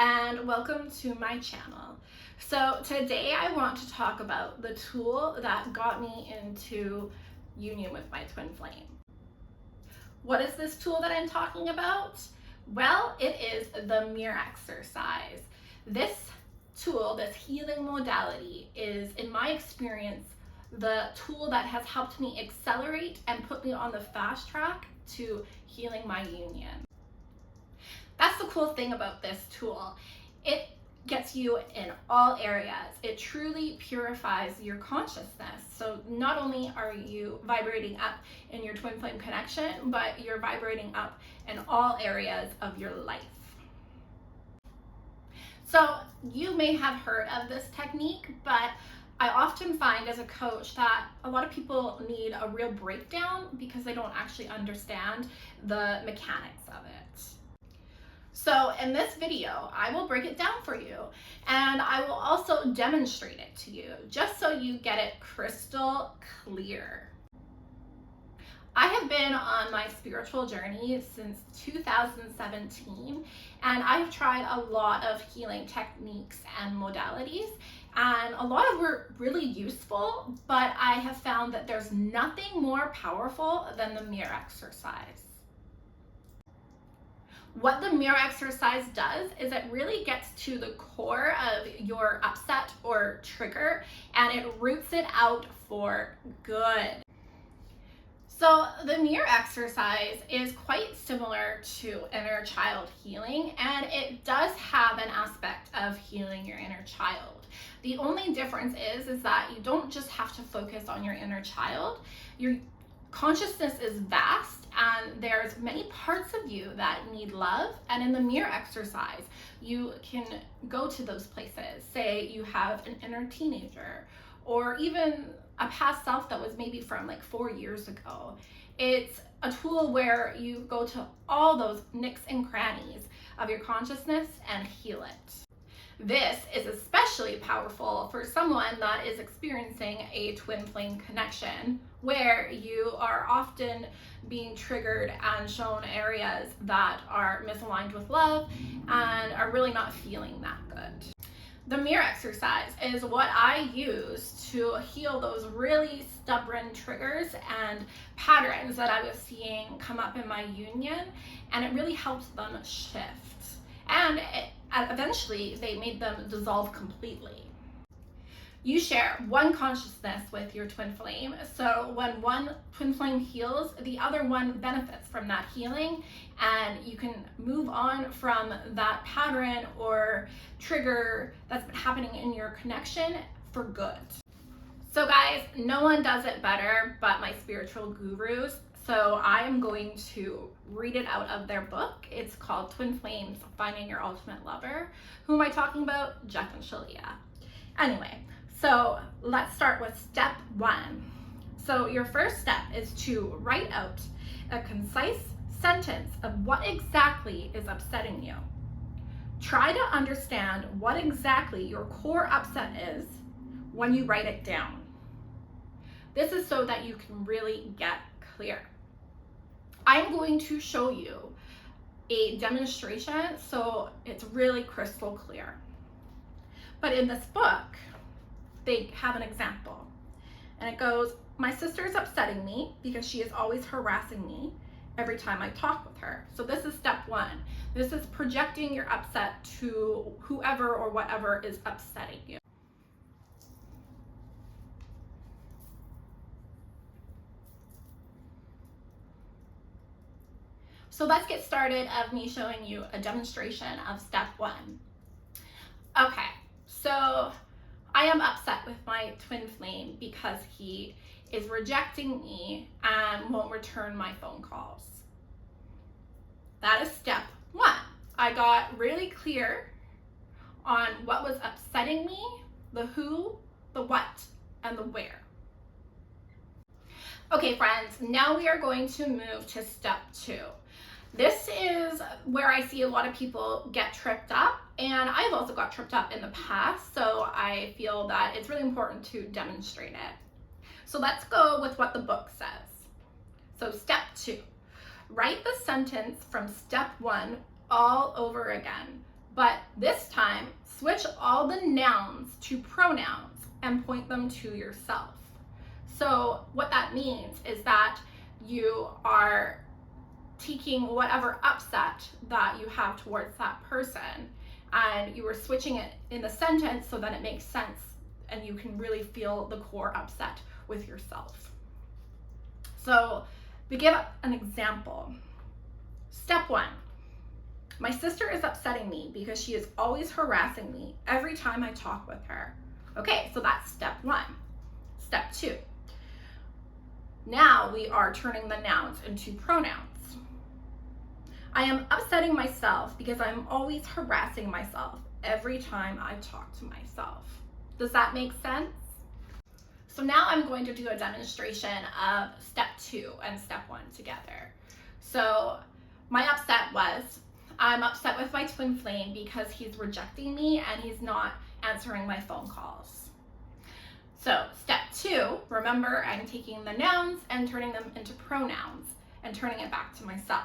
and welcome to my channel. So today I want to talk about the tool that got me into union with my twin flame. What is this tool that I'm talking about? Well, it is the mirror exercise. This tool, this healing modality, is, in my experience, the tool that has helped me accelerate and put me on the fast track to healing my union. That's the cool thing about this tool. It gets you in all areas. It truly purifies your consciousness. So not only are you vibrating up in your twin flame connection, but you're vibrating up in all areas of your life. So you may have heard of this technique, but I often find as a coach that a lot of people need a real breakdown because they don't actually understand the mechanics of it. So in this video, I will break it down for you, and I will also demonstrate it to you just so you get it crystal clear. I have been on my spiritual journey since 2017, and I've tried a lot of healing techniques and modalities, and a lot of were really useful, but I have found that there's nothing more powerful than the mirror exercise. What the mirror exercise does is it really gets to the core of your upset or trigger, and it roots it out for good. So the mirror exercise is quite similar to inner child healing, and it does have an aspect of healing your inner child. The only difference is that you don't just have to focus on your inner child. Your consciousness is vast, and there's many parts of you that need love, and in the mirror exercise you can go to those places. Say you have an inner teenager, or even a past self that was maybe from like 4 years ago. It's a tool where you go to all those nooks and crannies of your consciousness and heal it. This is especially powerful for someone that is experiencing a twin flame connection, where you are often being triggered and shown areas that are misaligned with love and are really not feeling that good. The mirror exercise is what I use to heal those really stubborn triggers and patterns that I was seeing come up in my union, and it really helps them shift. And eventually they made them dissolve completely. You share one consciousness with your twin flame, so when one twin flame heals, the other one benefits from that healing, and you can move on from that pattern or trigger that's been happening in your connection for good. So guys, no one does it better but my spiritual gurus. So I am going to read it out of their book. It's called Twin Flames, Finding Your Ultimate Lover. Who am I talking about? Jeff and Shalia. Anyway, so let's start with step 1. So your first step is to write out a concise sentence of what exactly is upsetting you. Try to understand what exactly your core upset is when you write it down. This is so that you can really get clear. I'm going to show you a demonstration so it's really crystal clear. But in this book, they have an example, and it goes, "My sister is upsetting me because she is always harassing me every time I talk with her." So this is step 1. This is projecting your upset to whoever or whatever is upsetting you. So let's get started of me showing you a demonstration of step 1. Okay, so I am upset with my twin flame because he is rejecting me and won't return my phone calls. That is step 1. I got really clear on what was upsetting me, the who, the what, and the where. Okay friends, now we are going to move to step 2. This is where I see a lot of people get tripped up, and I've also got tripped up in the past, so I feel that it's really important to demonstrate it. So let's go with what the book says. So step 2, write the sentence from step 1 all over again. But this time, switch all the nouns to pronouns and point them to yourself. So what that means is that you are taking whatever upset that you have towards that person and you are switching it in the sentence so that it makes sense and you can really feel the core upset with yourself. So to give an example, step 1, my sister is upsetting me because she is always harassing me every time I talk with her. Okay, so that's step 1. Step 2, now we are turning the nouns into pronouns. I am upsetting myself because I'm always harassing myself every time I talk to myself. Does that make sense? So now I'm going to do a demonstration of step 2 and step 1 together. So my upset was, I'm upset with my twin flame because he's rejecting me and he's not answering my phone calls. So step 2, remember I'm taking the nouns and turning them into pronouns and turning it back to myself.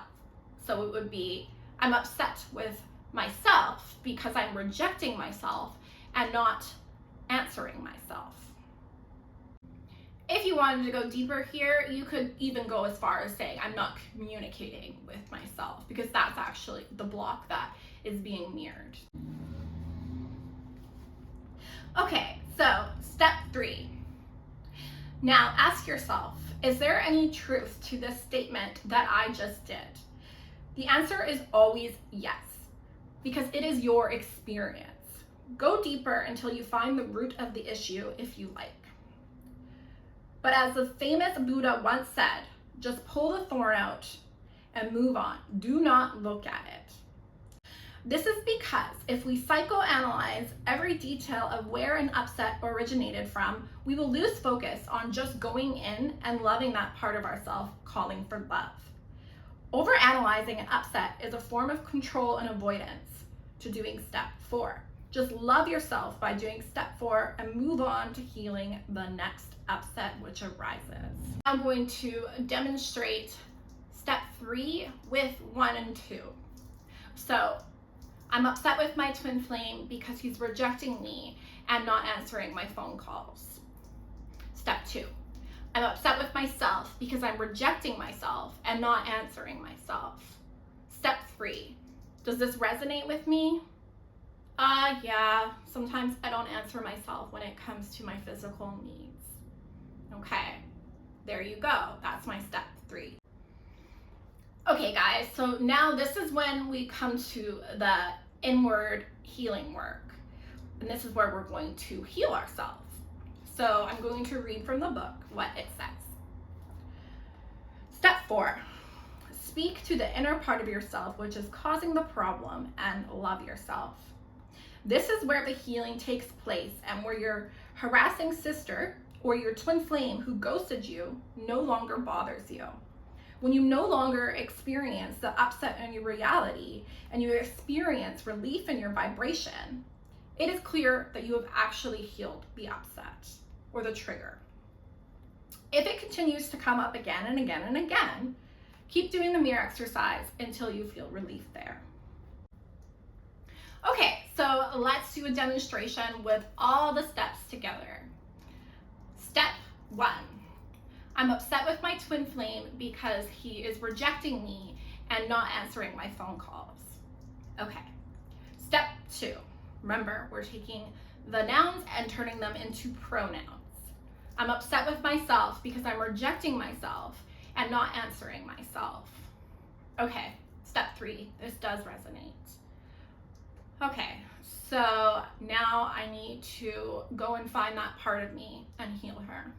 So it would be, I'm upset with myself because I'm rejecting myself and not answering myself. If you wanted to go deeper here, you could even go as far as saying, I'm not communicating with myself, because that's actually the block that is being mirrored. Okay, so step 3. Now ask yourself, is there any truth to this statement that I just did? The answer is always yes, because it is your experience. Go deeper until you find the root of the issue if you like. But as the famous Buddha once said, just pull the thorn out and move on. Do not look at it. This is because if we psychoanalyze every detail of where an upset originated from, we will lose focus on just going in and loving that part of ourselves, calling for love. Overanalyzing an upset is a form of control and avoidance to doing step 4. Just love yourself by doing step 4 and move on to healing the next upset which arises. I'm going to demonstrate step 3 with 1 and 2. So I'm upset with my twin flame because he's rejecting me and not answering my phone calls. Step 2. I'm upset with myself because I'm rejecting myself and not answering myself. Step 3. Does this resonate with me? Yeah, sometimes I don't answer myself when it comes to my physical needs. Okay, there you go. That's my step 3. Okay guys, so now this is when we come to the inward healing work. And this is where we're going to heal ourselves. So I'm going to read from the book what it says. Step 4. Speak to the inner part of yourself which is causing the problem and love yourself. This is where the healing takes place and where your harassing sister or your twin flame who ghosted you no longer bothers you. When you no longer experience the upset in your reality and you experience relief in your vibration, it is clear that you have actually healed the upset or the trigger. If it continues to come up again and again and again, keep doing the mirror exercise until you feel relief there. Okay, so let's do a demonstration with all the steps together. Step 1. I'm upset with my twin flame because he is rejecting me and not answering my phone calls. Okay. Step 2. Remember, we're taking the nouns and turning them into pronouns. I'm upset with myself because I'm rejecting myself and not answering myself. Okay, step 3. This does resonate. Okay, so now I need to go and find that part of me and heal her.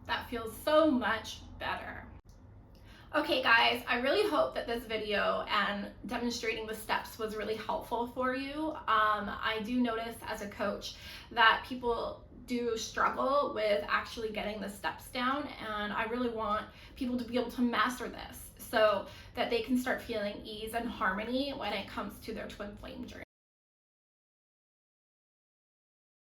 That feels so much better. Okay guys, I really hope that this video and demonstrating the steps was really helpful for you. I do notice as a coach that people do struggle with actually getting the steps down, and I really want people to be able to master this so that they can start feeling ease and harmony when it comes to their twin flame journey.